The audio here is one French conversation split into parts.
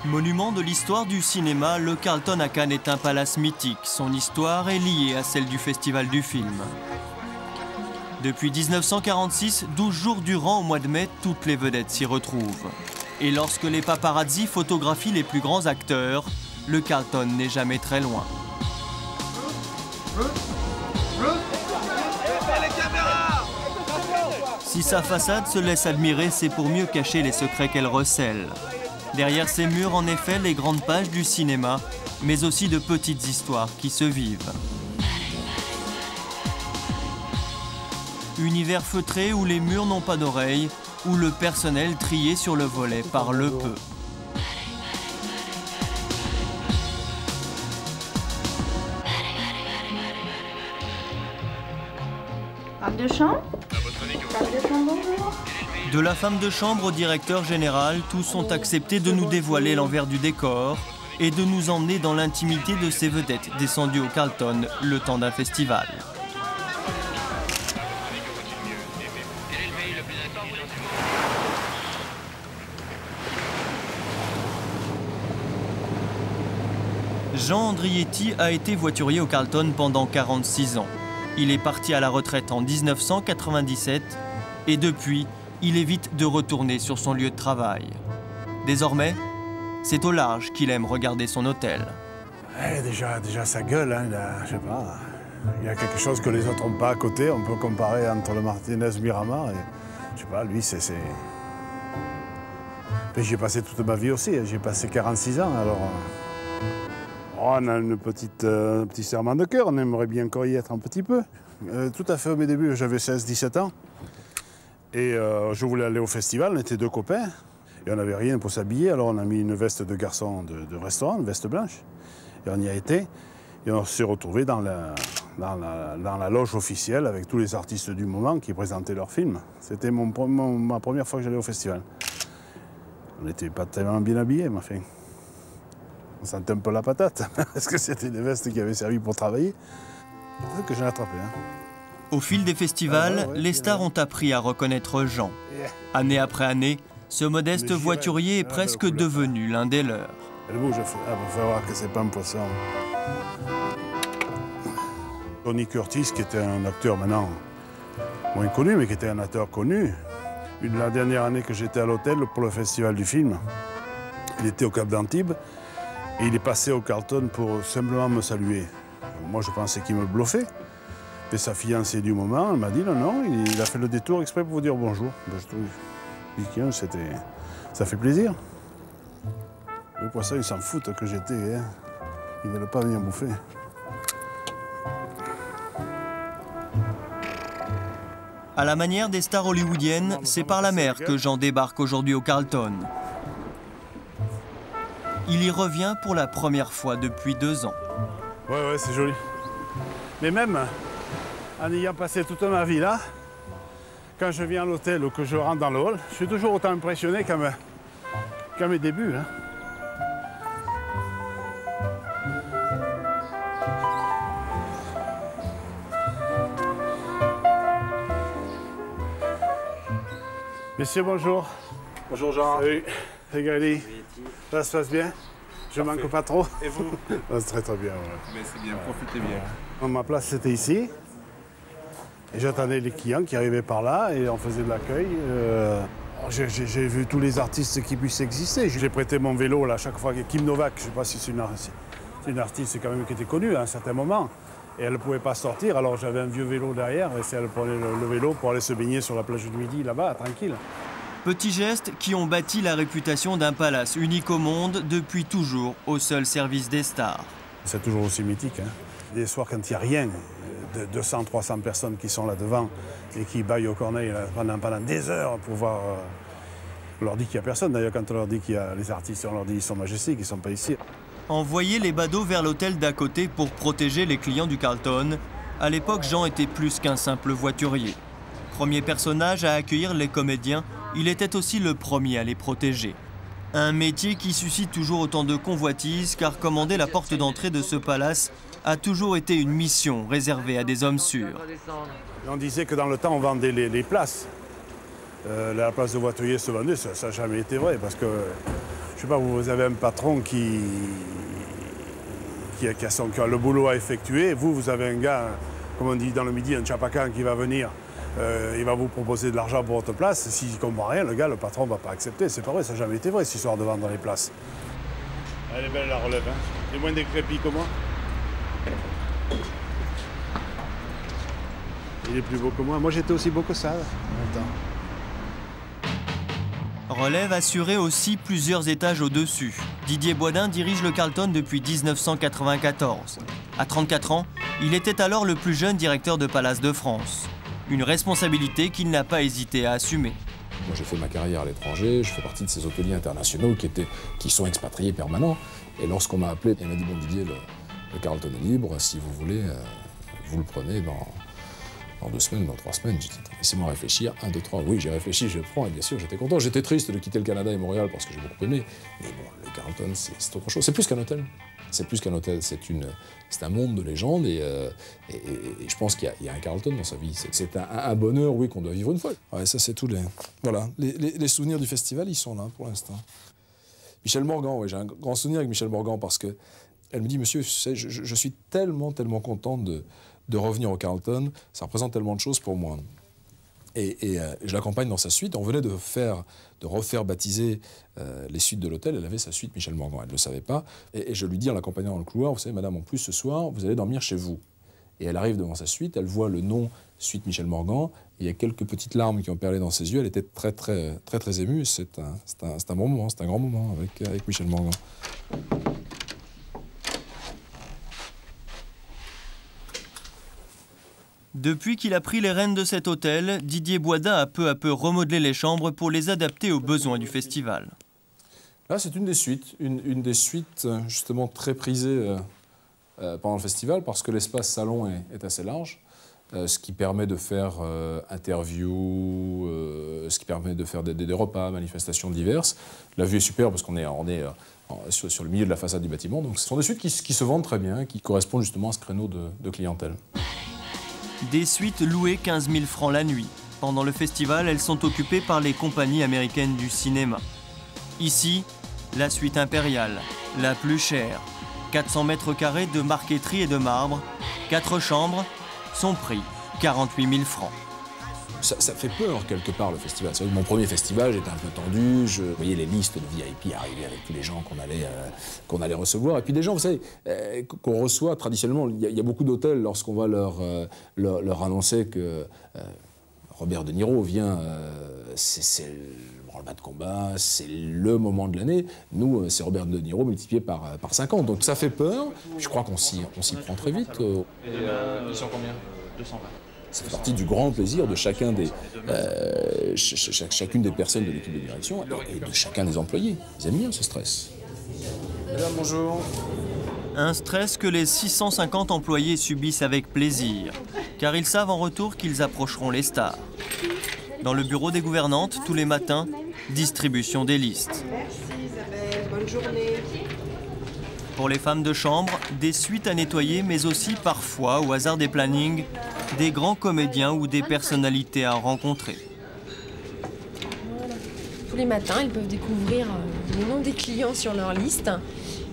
Monument de l'histoire du cinéma, le Carlton à Cannes est un palace mythique. Son histoire est liée à celle du Festival du film. Depuis 1946, 12 jours durant au mois de mai, toutes les vedettes s'y retrouvent. Et lorsque les paparazzi photographient les plus grands acteurs, le Carlton n'est jamais très loin. Si sa façade se laisse admirer, c'est pour mieux cacher les secrets qu'elle recèle. Derrière ces murs, en effet, les grandes pages du cinéma, mais aussi de petites histoires qui se vivent. Univers feutré où les murs n'ont pas d'oreilles, où le personnel trié sur le volet parle peu. Femme de chambre? Femme de chambre, bonjour. De la femme de chambre au directeur général, tous ont accepté de nous dévoiler l'envers du décor et de nous emmener dans l'intimité de ces vedettes descendues au Carlton le temps d'un festival. Jean Andrietti a été voiturier au Carlton pendant 46 ans. Il est parti à la retraite en 1997 et depuis, il évite de retourner sur son lieu de travail. Désormais, c'est au large qu'il aime regarder son hôtel. Déjà sa gueule, hein, je sais pas. Il y a quelque chose que les autres n'ont pas à côté. On peut comparer entre le Martinez Miramar et, je sais pas, lui, c'est... J'ai passé toute ma vie aussi, j'ai passé 46 ans, alors... On a un petit serment de cœur, on aimerait bien encore y être un petit peu. Tout à fait au mes débuts, j'avais 16-17 ans. Et je voulais aller au festival, on était deux copains. Et on n'avait rien pour s'habiller, alors on a mis une veste de garçon de restaurant, une veste blanche. Et on y a été. Et on s'est retrouvés dans la loge officielle avec tous les artistes du moment qui présentaient leurs films. C'était ma première fois que j'allais au festival. On n'était pas tellement bien habillés, mais enfin... On sentait un peu la patate, parce que c'était des vestes qui avaient servi pour travailler. C'est ça que j'ai attrapé. Hein. Au fil des festivals, les stars ont appris à reconnaître Jean. Année après année, ce modeste voiturier est presque devenu l'un des leurs. Elle bouge, il faut voir que c'est pas un poisson. Tony Curtis, qui était un acteur maintenant moins connu, mais qui était un acteur connu. La dernière année que j'étais à l'hôtel pour le festival du film, il était au Cap d'Antibes. Et il est passé au Carlton pour simplement me saluer. Moi, je pensais qu'il me bluffait. Et sa fiancée du moment, elle m'a dit non, il a fait le détour exprès pour vous dire bonjour. Ben, je trouve que ça fait plaisir. Le poisson, il s'en fout que j'étais. Hein. Il ne veut pas venir bouffer. À la manière des stars hollywoodiennes, c'est par la mer que Jean débarque aujourd'hui au Carlton. Il y revient pour la première fois depuis 2 ans. Ouais, c'est joli. Mais même en ayant passé toute ma vie là, quand je viens à l'hôtel ou que je rentre dans le hall, je suis toujours autant impressionné qu'à mes débuts. Hein. Messieurs, bonjour. Bonjour Jean. Salut, c'est Gali. Ça se passe bien? Je ne manque pas trop. Et vous? C'est très bien. Ouais. Mais c'est bien, profitez bien. Ma place, c'était ici. Et j'attendais les clients qui arrivaient par là et on faisait de l'accueil. J'ai vu tous les artistes qui puissent exister. J'ai prêté mon vélo là, à chaque fois. Kim Novak, je ne sais pas si c'est une artiste quand même qui était connue à un certain moment. Et elle ne pouvait pas sortir, alors j'avais un vieux vélo derrière. Et elle prenait le vélo pour aller se baigner sur la plage du Midi, là-bas, tranquille. Petits gestes qui ont bâti la réputation d'un palace unique au monde depuis toujours au seul service des stars. C'est toujours aussi mythique. Hein. Des soirs quand il n'y a rien, de 200, 300 personnes qui sont là devant et qui baillent au corneille pendant des heures pour voir... On leur dit qu'il n'y a personne. D'ailleurs, quand on leur dit qu'il y a les artistes, on leur dit qu'ils sont majestiques, qu'ils ne sont pas ici. Envoyer les badauds vers l'hôtel d'à côté pour protéger les clients du Carlton, à l'époque, Jean était plus qu'un simple voiturier. Premier personnage à accueillir les comédiens, il était aussi le premier à les protéger. Un métier qui suscite toujours autant de convoitises, car commander la porte d'entrée de ce palace a toujours été une mission réservée à des hommes sûrs. On disait que dans le temps, on vendait les places. La place de voiturier se vendait, ça n'a jamais été vrai, parce que sais pas, vous avez un patron qui a le boulot à effectuer. Vous avez un gars, comme on dit dans le Midi, un chapacan qui va venir. Il va vous proposer de l'argent pour votre place. S'il ne comprend rien, le patron ne va pas accepter. C'est pas vrai, ça n'a jamais été vrai, cette histoire de vendre les places. Elle est belle, la relève. Hein. C'est moins décrépit que moi. Il est plus beau que moi. Moi, j'étais aussi beau que ça. Relève assurée aussi plusieurs étages au-dessus. Didier Boisdin dirige le Carlton depuis 1994. À 34 ans, il était alors le plus jeune directeur de Palace de France. Une responsabilité qu'il n'a pas hésité à assumer. Moi, j'ai fait ma carrière à l'étranger, je fais partie de ces hôteliers internationaux qui sont expatriés permanents. Et lorsqu'on m'a appelé, il m'a dit « Bon Didier, le Carlton est libre, si vous voulez, vous le prenez dans 2 semaines, dans 3 semaines. » J'ai dit « Laissez-moi réfléchir, 1, 2, 3. » Oui, j'ai réfléchi, je le prends, et bien sûr, j'étais content. J'étais triste de quitter le Canada et Montréal parce que j'ai beaucoup aimé. Mais bon, le Carlton, c'est autre chose. C'est plus qu'un hôtel. C'est plus qu'un hôtel, c'est un monde de légende et je pense qu'il y a un Carlton dans sa vie. C'est un bonheur, oui, qu'on doit vivre une fois. Ouais, ça, c'est tous les souvenirs du festival, ils sont là pour l'instant. Michel Morgan, ouais, j'ai un grand souvenir avec Michel Morgan parce qu'elle me dit, monsieur, je suis tellement contente de revenir au Carlton, ça représente tellement de choses pour moi. Et je l'accompagne dans sa suite. On venait de refaire baptiser les suites de l'hôtel. Elle avait sa suite Michel Morgan. Elle ne le savait pas. Et je lui dis en l'accompagnant dans le couloir, vous savez, madame, en plus, ce soir, vous allez dormir chez vous. Et elle arrive devant sa suite, elle voit le nom suite Michel Morgan. Il y a quelques petites larmes qui ont perlé dans ses yeux. Elle était très émue. C'est un bon moment, c'est un grand moment avec Michel Morgan. Depuis qu'il a pris les rênes de cet hôtel, Didier Boisdin a peu à peu remodelé les chambres pour les adapter aux besoins du festival. Là, c'est une des suites, une des suites justement très prisées pendant le festival parce que l'espace salon est assez large, ce qui permet de faire interviews, ce qui permet de faire des repas, manifestations diverses. La vue est super parce qu'on est sur le milieu de la façade du bâtiment, donc ce sont des suites qui se vendent très bien, qui correspondent justement à ce créneau de clientèle. Des suites louées 15 000 francs la nuit. Pendant le festival, elles sont occupées par les compagnies américaines du cinéma. Ici, la suite impériale, la plus chère. 400 mètres carrés de marqueterie et de marbre, 4 chambres, son prix, 48 000 francs. Ça fait peur quelque part le festival. C'est vrai que mon premier festival, j'étais un peu tendu, je voyais les listes de VIP arriver avec tous les gens qu'on allait recevoir. Et puis des gens, vous savez, qu'on reçoit traditionnellement, il y a beaucoup d'hôtels lorsqu'on va leur annoncer que Robert De Niro vient, c'est le branle-bas de combat, c'est le moment de l'année. Nous, c'est Robert De Niro multiplié par 50. Donc ça fait peur. Je crois qu'on s'y prend très vite. Ils sont combien? 220. Ça fait partie du grand plaisir de chacune des personnes de l'équipe de direction et de chacun des employés. Ils aiment bien ce stress. Madame, bonjour. Un stress que les 650 employés subissent avec plaisir, car ils savent en retour qu'ils approcheront les stars. Dans le bureau des gouvernantes, tous les matins, distribution des listes. Merci Isabelle, bonne journée. Pour les femmes de chambre, des suites à nettoyer, mais aussi parfois, au hasard des plannings, des grands comédiens ou des personnalités à rencontrer. Voilà. Tous les matins, ils peuvent découvrir les noms des clients sur leur liste,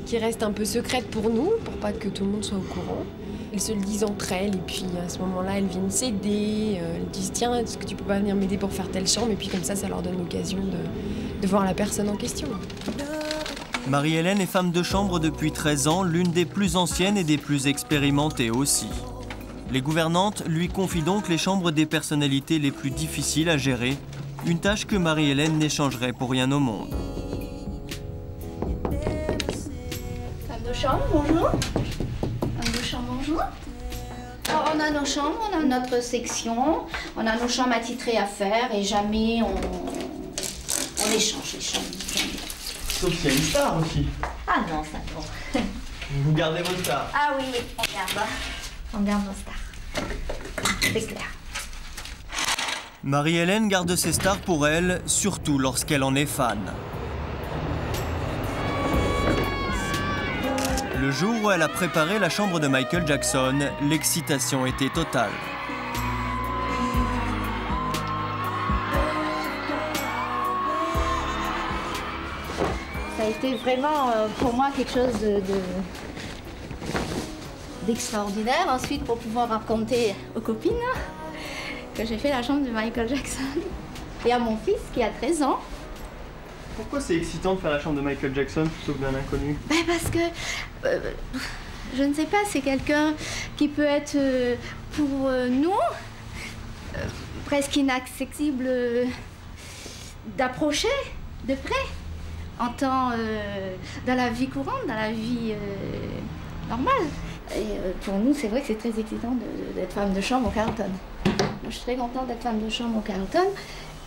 qui reste un peu secrète pour nous, pour pas que tout le monde soit au courant. Elles se le disent entre elles, et puis à ce moment-là, elles viennent s'aider, elles disent « Tiens, est-ce que tu peux pas venir m'aider pour faire telle chambre ?» Et puis comme ça leur donne l'occasion de voir la personne en question. Marie-Hélène est femme de chambre depuis 13 ans, l'une des plus anciennes et des plus expérimentées aussi. Les gouvernantes lui confient donc les chambres des personnalités les plus difficiles à gérer, une tâche que Marie-Hélène n'échangerait pour rien au monde. Femme de chambre, bonjour. Femme de chambre, bonjour. Alors, on a nos chambres, on a notre section, on a nos chambres attitrées à faire et jamais on échange les chambres. Sauf qu'il y a une star aussi. Ah non, ça bon. Vous gardez votre star. Ah oui, on garde nos stars. C'est clair. Marie-Hélène garde ses stars pour elle, surtout lorsqu'elle en est fan. Le jour où elle a préparé la chambre de Michael Jackson, l'excitation était totale. Ça a été vraiment pour moi quelque chose d'extraordinaire. Ensuite, pour pouvoir raconter aux copines que j'ai fait la chambre de Michael Jackson. Et à mon fils qui a 13 ans. Pourquoi c'est excitant de faire la chambre de Michael Jackson plutôt que d'un inconnu? Parce que, je ne sais pas, c'est quelqu'un qui peut être pour nous presque inaccessible d'approcher de près, en temps, dans la vie courante, dans la vie normale. Et pour nous, c'est vrai que c'est très excitant d'être femme de chambre au Carlton. Moi, je suis très contente d'être femme de chambre au Carlton.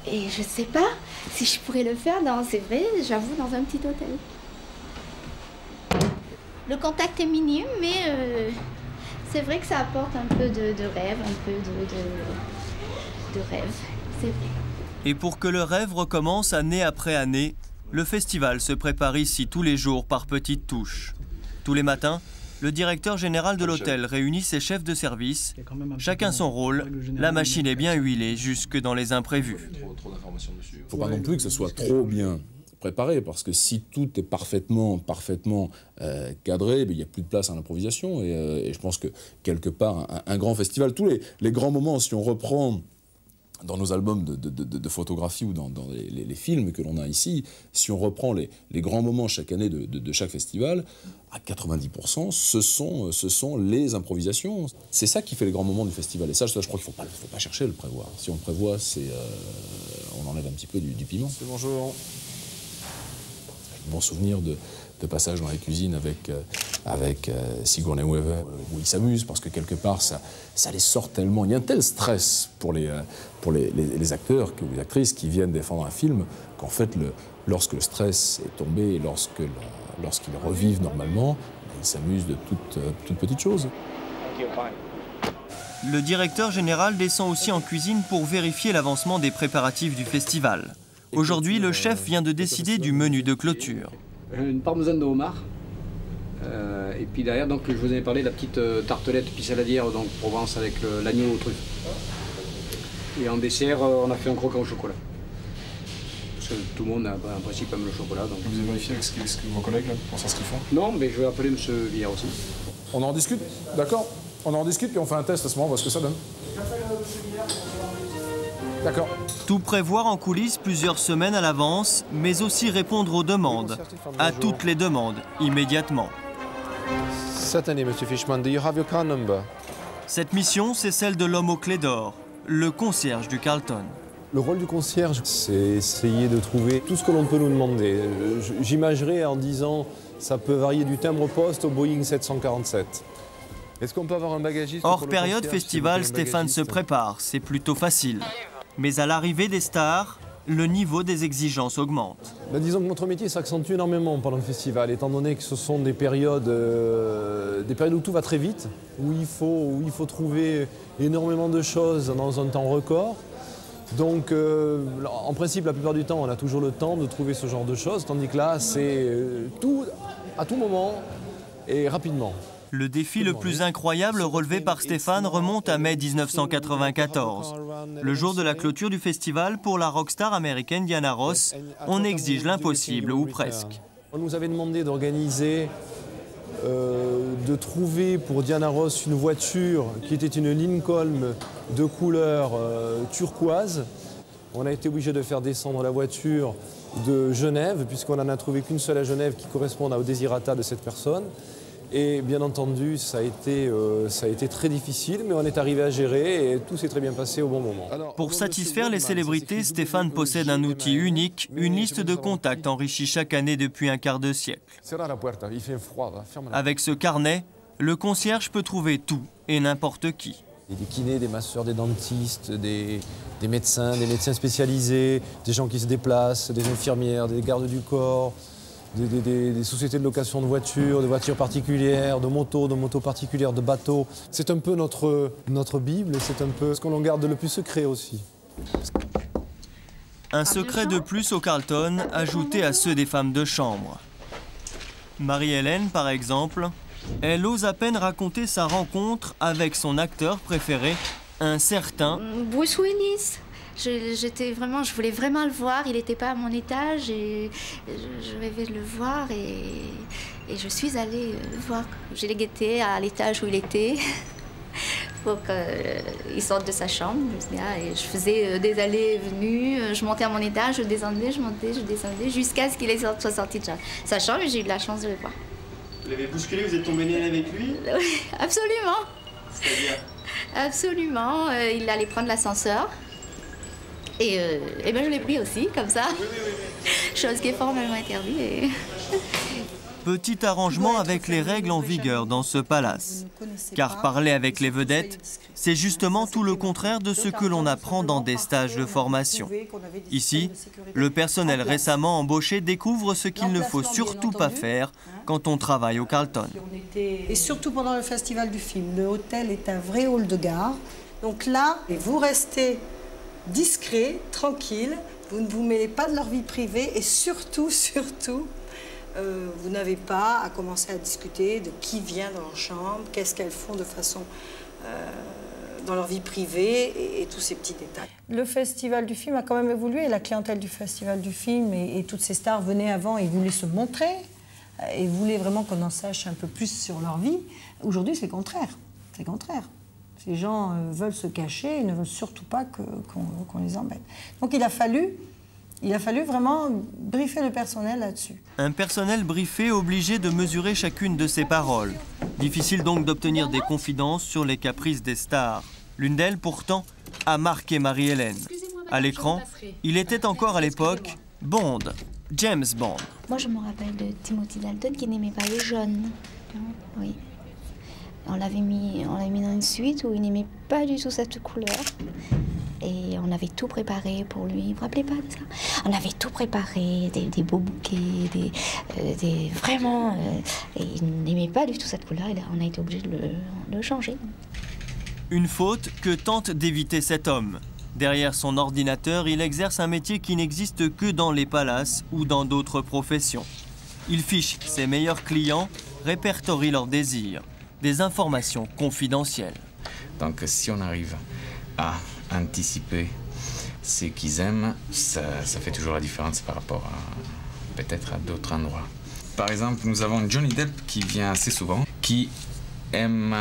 Et je ne sais pas si je pourrais le faire c'est vrai, j'avoue, dans un petit hôtel. Le contact est minime, mais c'est vrai que ça apporte un peu de rêve, un peu de rêve, c'est vrai. Et pour que le rêve recommence année après année, le festival se prépare ici tous les jours par petites touches. Tous les matins, le directeur général de l'hôtel réunit ses chefs de service. Chacun son rôle, la machine est bien huilée jusque dans les imprévus. Il ne faut pas non plus que ce soit trop bien préparé, parce que si tout est parfaitement cadré, il n'y a plus de place à l'improvisation. Et je pense que quelque part, un grand festival, tous les grands moments, si on reprend dans nos albums de photographie ou dans les films que l'on a ici, si on reprend les grands moments chaque année de chaque festival, à 90%, ce sont les improvisations. C'est ça qui fait les grands moments du festival. Et ça, je crois qu'il ne faut pas chercher à le prévoir. Si on le prévoit, on enlève un petit peu du piment. Bonjour. Bon souvenir de passage dans la cuisine avec Sigourney Weaver, où ils s'amusent, parce que quelque part, ça les sort tellement. Il y a un tel stress pour les acteurs ou les actrices qui viennent défendre un film, qu'en fait, lorsque le stress est tombé et lorsqu'ils revivent normalement, ils s'amusent de toutes petites choses. Le directeur général descend aussi en cuisine pour vérifier l'avancement des préparatifs du festival. Aujourd'hui, le chef vient de décider du menu de clôture. Une parmesane de homard. Et puis derrière, donc, je vous avais parlé de la petite tartelette puis saladière, donc Provence avec l'agneau aux truffes. Et en dessert, on a fait un croquant au chocolat. Parce que tout le monde a en principe aime le chocolat. Donc... Vous avez vérifié avec vos collègues là, pour savoir ce qu'ils font? Non, mais je vais appeler M. Villard aussi. On en discute, d'accord? On en discute puis on fait un test à ce moment, on voit ce que ça donne. D'accord. Tout prévoir en coulisses plusieurs semaines à l'avance, mais aussi répondre aux demandes, à toutes les demandes, immédiatement. Certainly, Mr. Fishman. Do you have your car number? Cette mission, c'est celle de l'homme aux clés d'or, le concierge du Carlton. Le rôle du concierge, c'est essayer de trouver tout ce que l'on peut nous demander. J'imagerais en disant, ça peut varier du timbre-poste au Boeing 747. Est-ce qu'on peut avoir un bagagiste? Hors période festival, Stéphane se prépare, c'est plutôt facile. Mais à l'arrivée des stars, le niveau des exigences augmente. Disons que notre métier s'accentue énormément pendant le festival, étant donné que ce sont des périodes où tout va très vite, où il faut trouver énormément de choses dans un temps record. Donc, en principe, la plupart du temps, on a toujours le temps de trouver ce genre de choses, tandis que là, c'est tout, à tout moment et rapidement. Le défi le plus incroyable relevé par Stéphane remonte à mai 1994. Le jour de la clôture du festival, pour la rockstar américaine Diana Ross, on exige l'impossible, ou presque. On nous avait demandé d'organiser, de trouver pour Diana Ross une voiture qui était une Lincoln de couleur turquoise. On a été obligé de faire descendre la voiture de Genève, puisqu'on n'en a trouvé qu'une seule à Genève qui corresponde au désirata de cette personne. Et bien entendu, ça a été très difficile, mais on est arrivé à gérer et tout s'est très bien passé au bon moment. Pour satisfaire les célébrités, Stéphane possède un outil unique, une liste de contacts enrichie chaque année depuis un quart de siècle. Avec ce carnet, le concierge peut trouver tout et n'importe qui. Des kinés, des masseurs, des dentistes, des médecins spécialisés, des gens qui se déplacent, des infirmières, des gardes du corps. Des sociétés de location de voitures, de voitures particulières, de motos particulières, de bateaux. C'est un peu notre Bible et c'est un peu ce qu'on en garde le plus secret aussi. Un secret de plus au Carlton, ajouté à ceux des femmes de chambre. Marie-Hélène, par exemple, elle ose à peine raconter sa rencontre avec son acteur préféré, un certain Bruce Willis. Je voulais vraiment le voir. Il n'était pas à mon étage et je rêvais de le voir et je suis allée le voir. Je l'ai guetté à l'étage où il était pour qu'il sorte de sa chambre. Et je faisais des allées et venues. Je montais à mon étage, je descendais, je montais, je descendais jusqu'à ce qu'il soit sorti de sa chambre et j'ai eu de la chance de le voir. Vous l'avez bousculé, vous êtes tombé nez avec lui? Oui, absolument. C'est-à-dire? Absolument. Il allait prendre l'ascenseur. Et ben je l'ai pris aussi, comme ça. Chose qui est formellement interdite. Petit arrangement avec les règles en vigueur dans ce palace. Car parler avec les vedettes, c'est justement tout le contraire de ce que l'on apprend dans des stages de formation. Ici, le personnel récemment embauché découvre ce qu'il ne faut surtout pas faire quand on travaille au Carlton. Et surtout pendant le festival du film. Le hôtel est un vrai hall de gare. Donc là, vous restez discret, tranquille, vous ne vous mêlez pas de leur vie privée et surtout, vous n'avez pas à commencer à discuter de qui vient dans leur chambre, qu'est-ce qu'elles font de façon dans leur vie privée et tous ces petits détails. Le festival du film a quand même évolué. La clientèle du festival du film et toutes ces stars venaient avant et voulaient se montrer et voulaient vraiment qu'on en sache un peu plus sur leur vie. Aujourd'hui, c'est le contraire. C'est le contraire. Ces gens veulent se cacher et ne veulent surtout pas qu'on les embête. Donc il a fallu vraiment briefer le personnel là-dessus. Un personnel briefé obligé de mesurer chacune de ses paroles. Difficile donc d'obtenir des confidences sur les caprices des stars. L'une d'elles, pourtant, a marqué Marie-Hélène. À l'écran, il était encore à l'époque Bond, James Bond. Moi, je me rappelle de Timothy Dalton qui n'aimait pas les jeunes. Oui. On l'avait mis dans une suite où il n'aimait pas du tout cette couleur. Et on avait tout préparé pour lui. Vous vous rappelez pas de ça? On avait tout préparé, des beaux bouquets, vraiment... et il n'aimait pas du tout cette couleur et on a été obligé de le changer. Une faute que tente d'éviter cet homme. Derrière son ordinateur, il exerce un métier qui n'existe que dans les palaces ou dans d'autres professions. Il fiche ses meilleurs clients, répertorie leurs désirs. Des informations confidentielles. Donc si on arrive à anticiper ce qu'ils aiment, ça fait toujours la différence par rapport à peut-être à d'autres endroits. Par exemple, nous avons Johnny Depp qui vient assez souvent, qui aime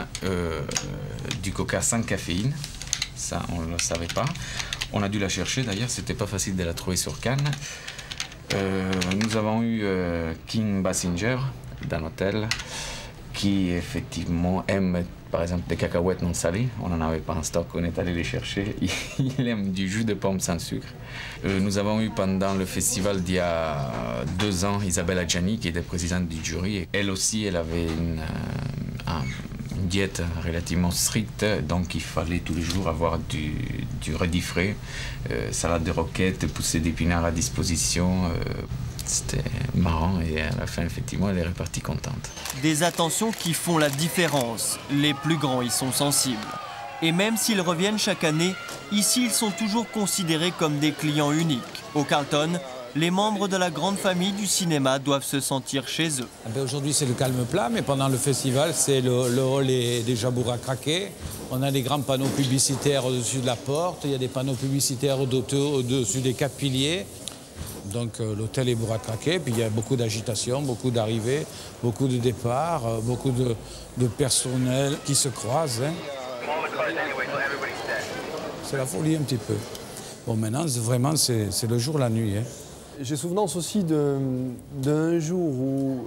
du coca sans caféine. Ça, on ne le savait pas. On a dû la chercher d'ailleurs, c'était pas facile de la trouver sur Cannes. Nous avons eu Kim Basinger dans l'hôtel, qui effectivement aime par exemple des cacahuètes non salées. On n'en avait pas en stock, on est allé les chercher. Il aime du jus de pomme sans sucre. Nous avons eu pendant le festival d'il y a 2 ans Isabelle Adjani qui était présidente du jury. Elle aussi, elle avait une diète relativement stricte, donc il fallait tous les jours avoir du radis frais, salade de roquettes, poussée d'épinards à disposition. C'était marrant et à la fin, effectivement, elle est repartie contente. Des attentions qui font la différence. Les plus grands y sont sensibles. Et même s'ils reviennent chaque année, ici, ils sont toujours considérés comme des clients uniques. Au Carlton, les membres de la grande famille du cinéma doivent se sentir chez eux. Aujourd'hui, c'est le calme plat, mais pendant le festival, le hall est déjà bourré à craquer. On a des grands panneaux publicitaires au-dessus de la porte, il y a des panneaux publicitaires au-dessus des 4 piliers. Donc l'hôtel est bourré à craquer, puis il y a beaucoup d'agitation, beaucoup d'arrivées, beaucoup de départs, beaucoup de personnel qui se croisent. Hein. C'est la folie un petit peu. Bon, maintenant, vraiment, c'est le jour, la nuit. Hein. J'ai souvenance aussi d'un jour où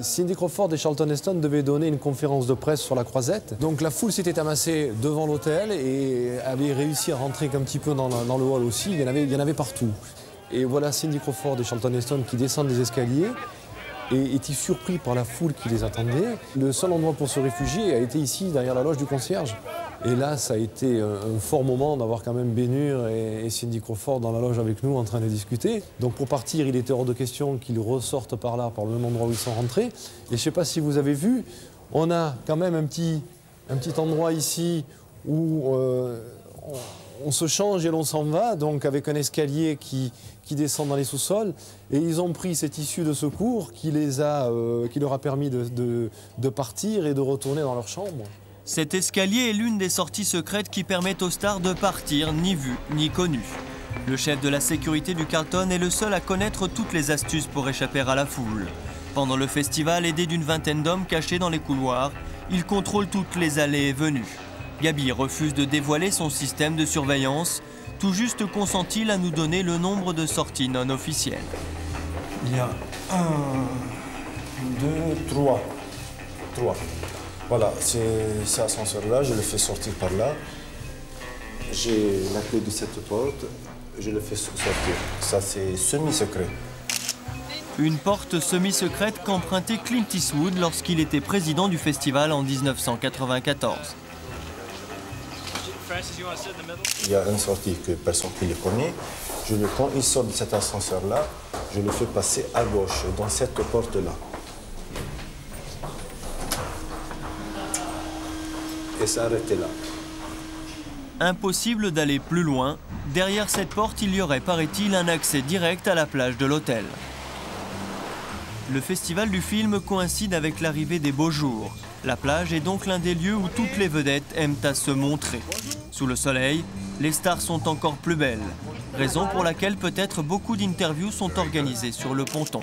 Cindy Crawford et Charlton Heston devaient donner une conférence de presse sur la Croisette. Donc la foule s'était amassée devant l'hôtel et avait réussi à rentrer un petit peu dans le hall aussi. Il y en avait partout. Et voilà Cindy Crawford et Charlton Heston qui descendent les escaliers et étaient surpris par la foule qui les attendait. Le seul endroit pour se réfugier a été ici, derrière la loge du concierge. Et là, ça a été un fort moment d'avoir quand même Bénur et Cindy Crawford dans la loge avec nous en train de discuter. Donc pour partir, il était hors de question qu'ils ressortent par là, par le même endroit où ils sont rentrés. Et je ne sais pas si vous avez vu, on a quand même un petit endroit ici où on se change et l'on s'en va, donc avec un escalier qui descend dans les sous-sols. Et ils ont pris cette issue de secours qui leur a permis de partir et de retourner dans leur chambre. Cet escalier est l'une des sorties secrètes qui permettent aux stars de partir ni vus ni connus. Le chef de la sécurité du Carlton est le seul à connaître toutes les astuces pour échapper à la foule. Pendant le festival, aidé d'une vingtaine d'hommes cachés dans les couloirs, il contrôle toutes les allées et venues. Gabi refuse de dévoiler son système de surveillance, tout juste consent-il à nous donner le nombre de sorties non officielles. Il y a 1, 2, 3. 3. Voilà, c'est ascenseur-là, je le fais sortir par là. J'ai la clé de cette porte, je le fais sortir. Ça, c'est semi-secret. Une porte semi-secrète qu'empruntait Clint Eastwood lorsqu'il était président du festival en 1994. Il y a une sortie que personne ne le connaît. Je le prends, il sort de cet ascenseur-là, je le fais passer à gauche, dans cette porte-là. Et s'arrêter là. Impossible d'aller plus loin. Derrière cette porte, il y aurait, paraît-il, un accès direct à la plage de l'hôtel. Le festival du film coïncide avec l'arrivée des beaux jours. La plage est donc l'un des lieux où toutes les vedettes aiment à se montrer. Sous le soleil, les stars sont encore plus belles. Raison pour laquelle peut-être beaucoup d'interviews sont organisées sur le ponton.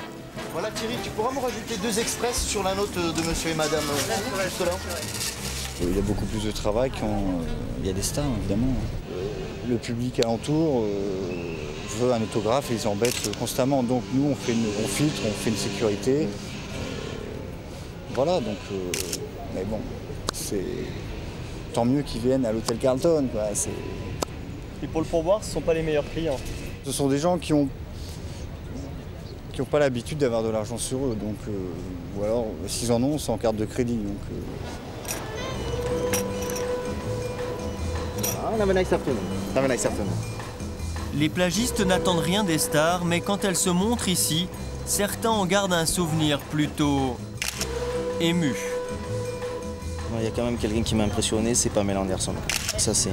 Voilà Thierry, tu pourras me rajouter 2 express sur la note de monsieur et madame tout à l'heure. Il y a beaucoup plus de travail quand il y a des stars, évidemment. Le public alentour veut un autographe et ils embêtent constamment. Donc nous, on filtre, on fait une sécurité. Voilà, donc... mais bon, c'est... Tant mieux qu'ils viennent à l'hôtel Carlton, quoi. Et pour le pourboire, ce ne sont pas les meilleurs clients. Ce sont des gens qui n'ont pas l'habitude d'avoir de l'argent sur eux. Donc, ou alors, s'ils en ont, c'est en carte de crédit. Donc, Les plagistes n'attendent rien des stars, mais quand elles se montrent ici, certains en gardent un souvenir plutôt ému. Il y a quand même quelqu'un qui m'a impressionné, c'est Pamela Anderson. Ça, c'est...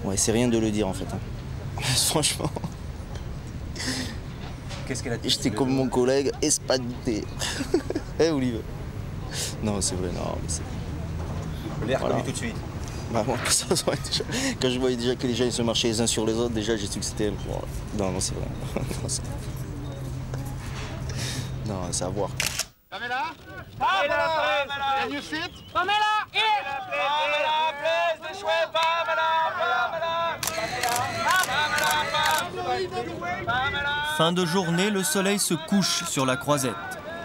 Ouais, c'est rien de le dire, en fait. Franchement. Qu'est-ce qu'elle a dit? J'étais comme mon collègue, espadité. Olive? Non, c'est vrai, non, mais c'est... L'air connu tout de suite. Bah, moi, ça, déjà, quand je voyais déjà que les gens ils se marchaient les uns sur les autres, déjà j'ai su que c'était elle. Non, c'est vrai. Non, c'est à voir. Pamela? Pamela! Can you sit? Pamela! Pamela, please, this way, Pamela! Fin de journée, le soleil se couche sur la croisette.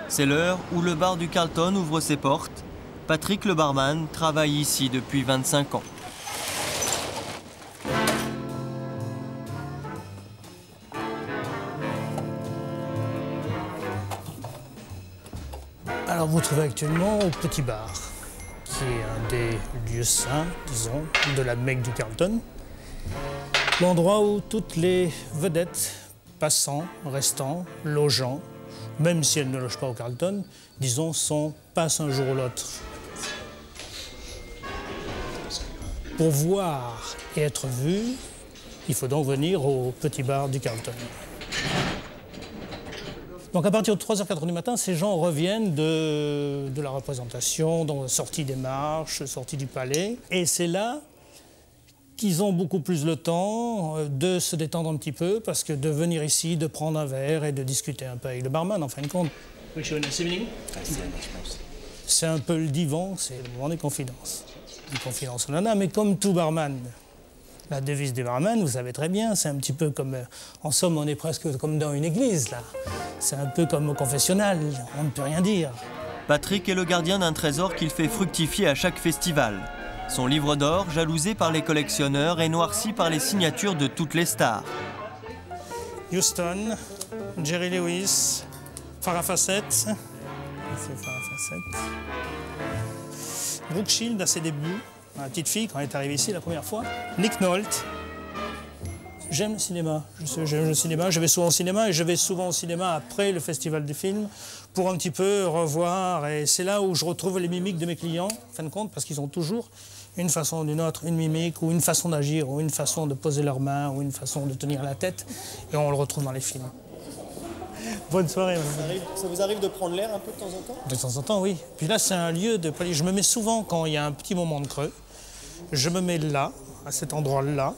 C'est l'heure où le bar du Carlton ouvre ses portes. Patrick le barman travaille ici depuis 25 ans. Alors vous trouvez actuellement au Petit Bar, qui est un des lieux saints, disons, de la Mecque du Carlton. L'endroit où toutes les vedettes, passant, restant, logeant, même si elles ne logent pas au Carlton, disons, passent un jour ou l'autre. Pour voir et être vu, il faut donc venir au Petit Bar du Carlton. Donc à partir de 3h, 4h du matin, ces gens reviennent de la représentation, donc sortie des marches, sortie du palais. Et c'est là qu'ils ont beaucoup plus le temps de se détendre un petit peu, parce que de venir ici, de prendre un verre et de discuter un peu avec le barman, en fin de compte. C'est un peu le divan, c'est le moment des confidences. Des confidences, on en a, mais comme tout barman, la devise des barman, vous savez très bien, c'est un petit peu comme... En somme, on est presque comme dans une église, là. C'est un peu comme au confessionnal, on ne peut rien dire. Patrick est le gardien d'un trésor qu'il fait fructifier à chaque festival. Son livre d'or, jalousé par les collectionneurs, est noirci par les signatures de toutes les stars. Houston, Jerry Lewis, Farrah Fawcett, Brooke Shields à ses débuts, ma petite fille quand elle est arrivée ici la première fois, Nick Nolte. J'aime le cinéma, j'aime le cinéma, je vais souvent au cinéma et je vais souvent au cinéma après le festival du film pour un petit peu revoir, et c'est là où je retrouve les mimiques de mes clients, en fin de compte, parce qu'ils ont toujours une façon ou d'une autre, une mimique ou une façon d'agir ou une façon de poser leurs mains ou une façon de tenir la tête, et on le retrouve dans les films. Bonne soirée. Ça vous arrive de prendre l'air un peu de temps en temps? De temps en temps, oui. Puis là, c'est un lieu de... Je me mets souvent quand il y a un petit moment de creux. Je me mets là, à cet endroit-là,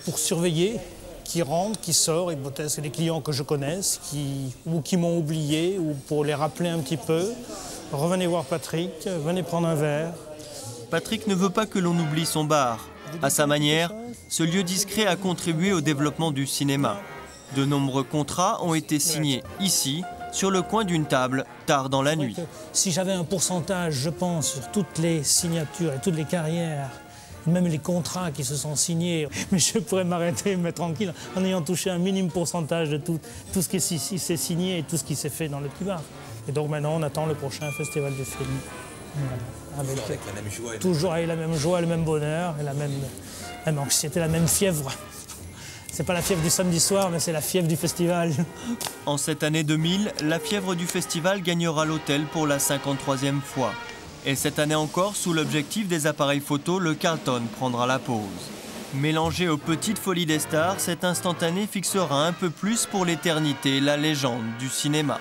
pour surveiller qui rentre, qui sort. Et peut-être c'est des clients que je connaisse, ou qui m'ont oublié, ou pour les rappeler un petit peu. Revenez voir Patrick, venez prendre un verre. Patrick ne veut pas que l'on oublie son bar. À sa manière, ce lieu discret a contribué au développement du cinéma. De nombreux contrats ont été signés ici, sur le coin d'une table, tard dans la nuit. Si j'avais un pourcentage, je pense, sur toutes les signatures et toutes les carrières, même les contrats qui se sont signés, mais je pourrais m'arrêter et me mettre tranquille en ayant touché un minime pourcentage de tout ce qui s'est signé et tout ce qui s'est fait dans le petit bar. Et donc maintenant, on attend le prochain festival du film. Avec la même joie. Toujours avec la même joie, le même bonheur, et la même anxiété, la même fièvre. C'est pas la fièvre du samedi soir, mais c'est la fièvre du festival. En cette année 2000, la fièvre du festival gagnera l'hôtel pour la 53e fois. Et cette année encore, sous l'objectif des appareils photo, le Carlton prendra la pause. Mélangé aux petites folies des stars, cet instantané fixera un peu plus pour l'éternité la légende du cinéma.